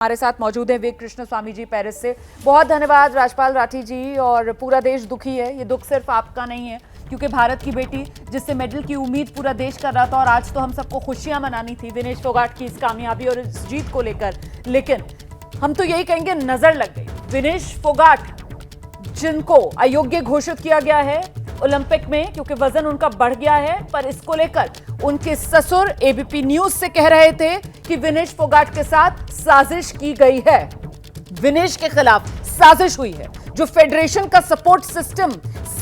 हमारे साथ मौजूद हैं वे कृष्ण स्वामी जी पेरिस से। बहुत धन्यवाद राजपाल राठी जी। और पूरा देश दुखी है, ये दुख सिर्फ आपका नहीं है, क्योंकि भारत की बेटी जिससे मेडल की उम्मीद पूरा देश कर रहा था और आज तो हम सबको खुशियां मनानी थी विनेश फोगाट की इस कामयाबी और इस जीत को लेकर, लेकिन हम तो यही कहेंगे नजर लग गई। विनेश फोगाट जिनको अयोग्य घोषित किया गया है ओलंपिक में क्योंकि वजन उनका बढ़ गया है, पर इसको लेकर उनके ससुर एबीपी न्यूज से कह रहे थे कि विनेश फोगाट के साथ साजिश की गई है, विनेश के खिलाफ साजिश हुई है। जो फेडरेशन का support system,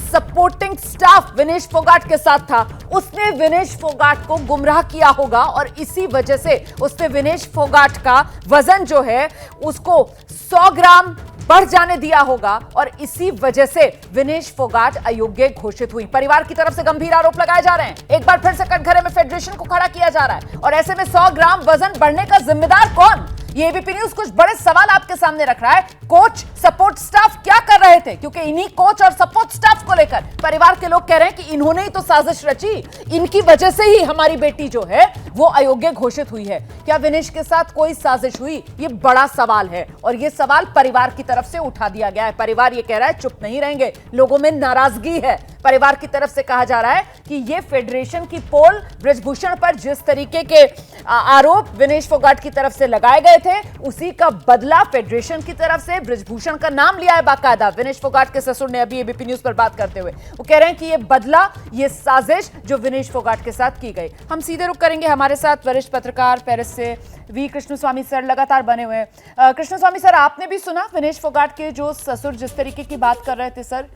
supporting staff Vinesh Phogat के साथ था, उसने विनेश फोगाट को गुमराह किया होगा और इसी वजह से उसने विनेश फोगाट का वजन जो है उसको 100 ग्राम बढ़ जाने दिया होगा और इसी वजह से विनेश फोगाट अयोग्य घोषित हुई। परिवार की तरफ से गंभीर आरोप लगाए जा रहे हैं। एक बार फिर से कटघरे में फेडरेशन को खड़ा किया जा रहा है और ऐसे में 100 ग्राम वजन बढ़ने का जिम्मेदार कौन? ये एबीपी न्यूज कुछ बड़े सवाल आपके सामने रख रहा है। कोच, सपोर्ट स्टाफ क्या कर रहे थे? क्योंकि इन्हीं कोच और सपोर्ट स्टाफ को लेकर परिवार के लोग कह रहे हैं कि इन्होंने ही तो साजिश रची, इनकी वजह से ही हमारी बेटी जो है वो अयोग्य घोषित हुई है। क्या विनेश के साथ कोई साजिश हुई? ये बड़ा सवाल है और ये सवाल परिवार की तरफ से उठा दिया गया है। परिवार ये कह रहा है चुप नहीं रहेंगे, लोगों में नाराजगी है। परिवार की तरफ से कहा जा रहा है कि ये फेडरेशन की पोल ब्रजभूषण पर जिस तरीके के आरोप विनेश फोगाट की तरफ से लगाए गए थे, उसी का बदला फेडरेशन की तरफ से ब्रजभूषण का नाम लिया है बाकायदा। विनेश फोगाट के ससुर ने अभी एबीपी न्यूज पर बात करते हुए वो कह रहे हैं कि ये बदला, ये साजिश जो विनेश फोगाट के साथ की गई। हम सीधे रुक करेंगे, हमारे साथ वरिष्ठ पत्रकार पेरिस से वी कृष्ण स्वामी सर लगातार बने हुए हैं। कृष्ण स्वामी सर, आपने भी सुना विनेश फोगाट के जो ससुर जिस तरीके की बात कर रहे थे, सर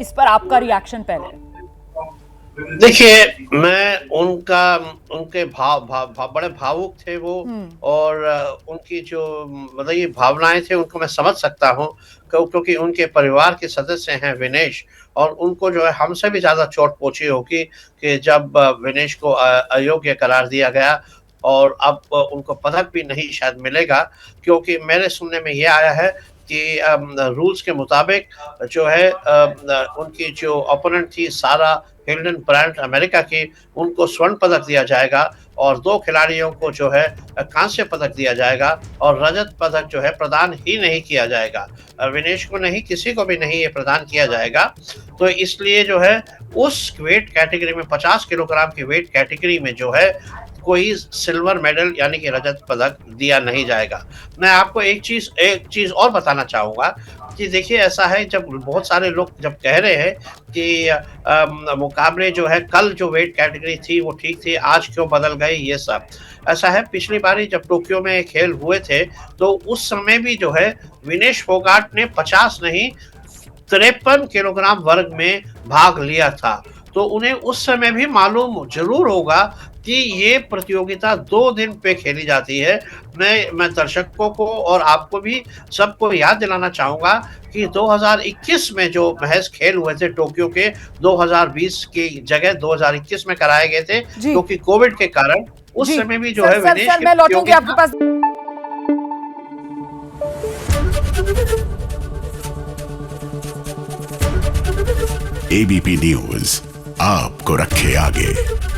इस पर आपका रिएक्शन पहले? देखिए, मैं उनके भाव बड़े भावुक थे वो, और उनकी जो मतलब ये भावनाएं थे उनको मैं समझ सकता हूँ, क्योंकि उनके परिवार के सदस्य हैं विनेश, और उनको जो है हमसे भी ज्यादा चोट पहुंची होगी कि जब विनेश को अयोग्य करार दिया गया और अब उनको पदक भी नहीं शायद मिलेगा, क्योंकि मेरे सुनने में ये आया है कि रूल्स के मुताबिक जो है उनकी जो ओपोनेंट थी सारा हिल्डन ब्रांट अमेरिका की, उनको स्वर्ण पदक दिया जाएगा और 2 खिलाड़ियों को जो है कांस्य पदक दिया जाएगा और रजत पदक जो है प्रदान ही नहीं किया जाएगा। विनेश को नहीं, किसी को भी नहीं ये प्रदान किया जाएगा। तो इसलिए जो है उस वेट कैटेगरी में 50 किलोग्राम की वेट कैटेगरी में जो है कोई सिल्वर मेडल यानी कि रजत पदक दिया नहीं जाएगा। मैं आपको एक चीज और बताना चाहूंगा कि देखिए, ऐसा है जब बहुत सारे लोग जब कह रहे हैं कि मुकाबले जो है कल जो वेट कैटेगरी थी वो ठीक थी, आज क्यों बदल गई, ये सब ऐसा है। पिछली बारी जब टोक्यो में खेल हुए थे तो उस समय भी जो है विनेश फोगाट ने 50 नहीं 53 किलोग्राम वर्ग में भाग लिया था। तो उन्हें उस समय भी मालूम जरूर होगा कि ये प्रतियोगिता 2 दिन पे खेली जाती है। मैं दर्शकों को और आपको भी सबको याद दिलाना चाहूंगा कि 2021 में जो महज खेल हुए थे टोक्यो के, 2020 की जगह 2021 में कराए गए थे क्योंकि कोविड के कारण। उस समय भी जो है विनेश मैं लौटूंगी आपके पास। एबीपी न्यूज आपको रखे आगे।